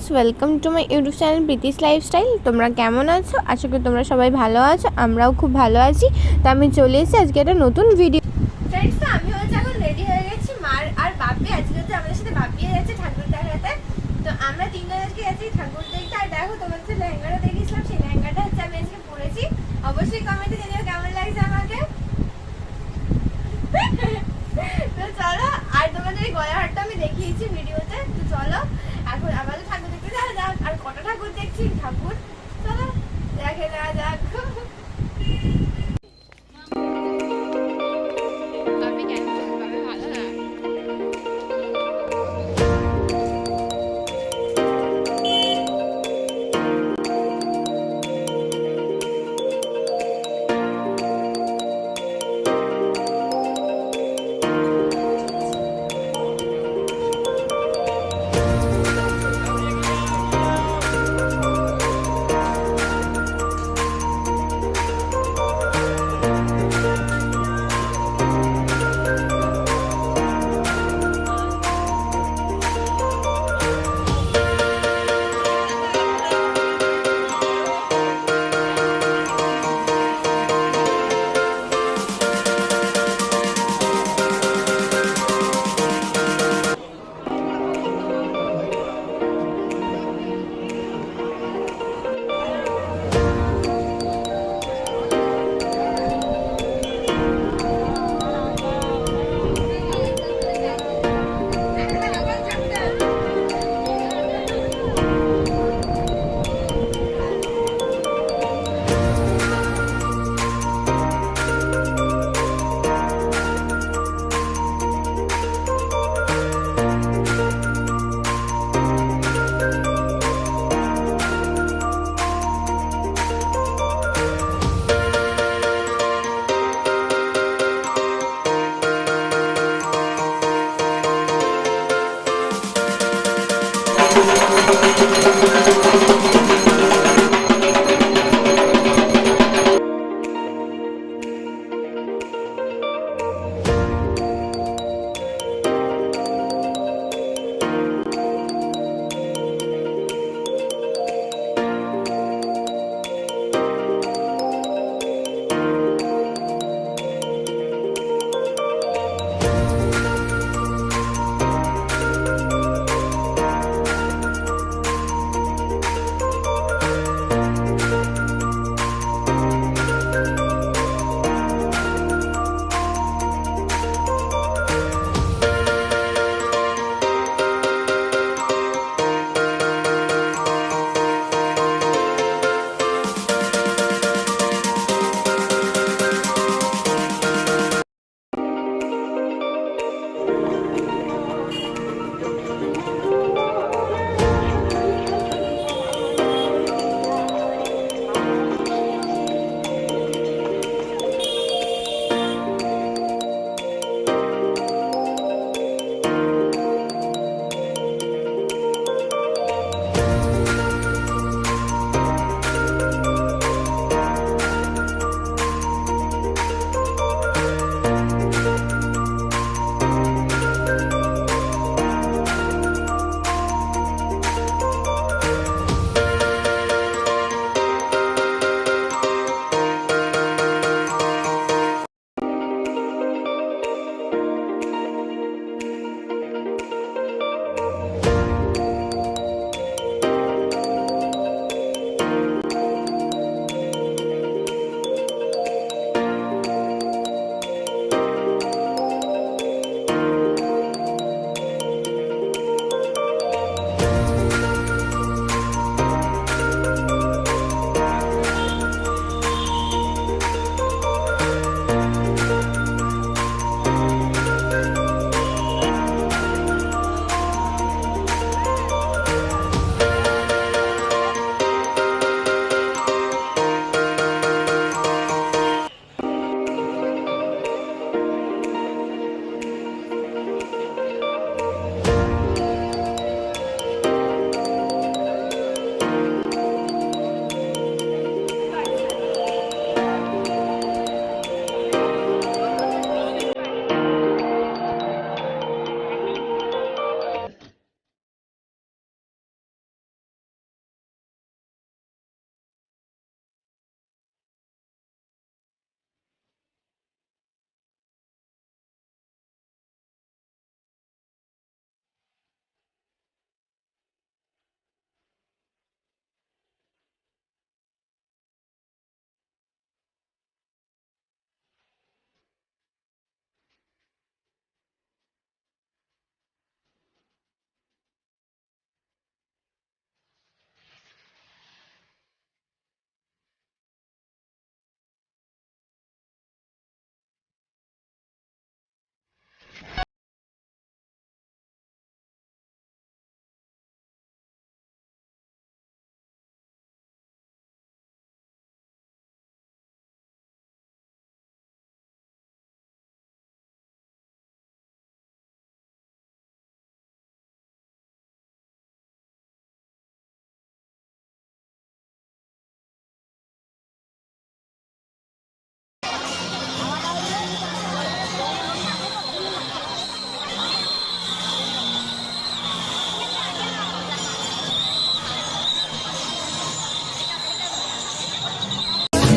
Viewers, welcome to my YouTube channel Preeti's lifestyle. তোমরা কেমন আছো? আশা করি তোমরা সবাই ভালো আছো, আমরাও খুব ভালো আছি। তো আমি চলে এসেছি আজকে একটা নতুন ভিডিও। ফ্রেন্ডস, তো আমি হচ্ছে এখন রেডি হয়ে গেছি। মার আর বাপি আজকে হচ্ছে আমাদের সাথে বাপি যাচ্ছে ঠাকুর দেখাতে। তো আমরা তিনজন আজকে যাচ্ছি ঠাকুর দেখতে। আর দেখো, তোমাদের যে লেহেঙ্গাটা দেখিয়েছিলাম সেই লেহেঙ্গাটা হচ্ছে আমি আজকে পরেছি। অবশ্যই কমেন্টে জানিও কেমন লাগছে আমাকে। তো চলো, আর তোমাদের এই গলার হারটা আমি দেখিয়েছি ভিডিওতে। তো চলো এখন আমাদের ঠাকুর দেখতে যাওয়া যাক। আর কটা ঠাকুর দেখছি, ঠাকুর চলো দেখে নেওয়া যাক।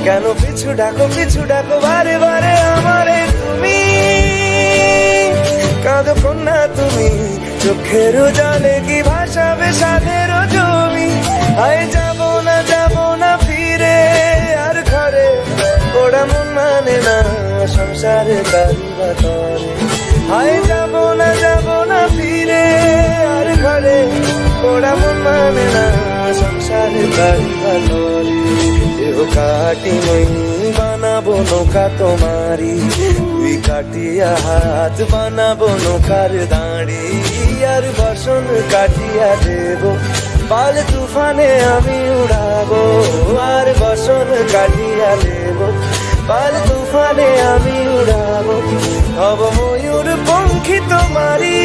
কেন পিছু ডাকো বারে বারে আমারে তুমি, কাঁদো কন্যা তুমি, চোখের জলে কি ভাসাবে সাধের জমি। আয় যাব না ফিরে আর ঘরে, ওরা মন মানে না সংসারে কারিবা তরে। আয় যাব না ফিরে আর ঘরে, ওরা মন মানে না সংসারে কারিবা তরে। এও কাটি মই বানাবো নৌকা তোমারি, তুই কাটিয়া হাত বানাবো নৌকার দাঁড়ি। আর বসন কাটিয়া দেব পাল তুফানে আমি উড়াবো, আর বসন কাটিয়া দেব পাল তুফানে আমি উড়াবো, হব ময়ূর পঙ্খী তোমারি।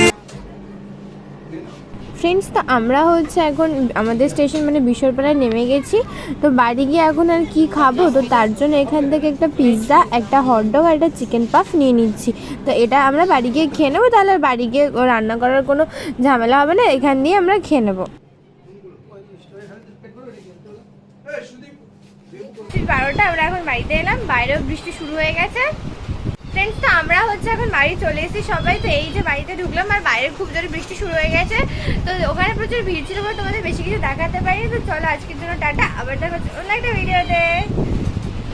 ফ্রেন্ডস, তো আমরা হচ্ছে এখন আমাদের স্টেশন মানে বিশ্বরপাড়ায় নেমে গেছি। তো বাড়ি গিয়ে এখন আর কি খাবো, তো তার জন্য এখান থেকে একটা পিৎজা, একটা হটডগ আর একটা চিকেন পাফ নিয়ে নিচ্ছি। তো এটা আমরা বাড়ি গিয়ে খেয়ে নেবো, তাহলে আর বাড়ি গিয়ে রান্না করার কোনো ঝামেলা হবে না, এখান দিয়ে আমরা খেয়ে নেবো। 12টা আমরা এখন বাড়িতে এলাম, বাইরেও বৃষ্টি শুরু হয়ে গেছে। ফ্রেন্ডস, তো আমরা হচ্ছে এখন বাড়ি চলে এসেছি সবাই। তো এই যে বাড়িতে ঢুকলাম আর বাইরে খুব জোরে বৃষ্টি শুরু হয়ে গেছে। তো ওখানে প্রচুর ভিড় ছিল বলে তোমাদের বেশি কিছু দেখাতে পারিনি। তো চলো আজকের জন্য টাটা, আবার দেখা হচ্ছে অন্য একটা ভিডিওতে।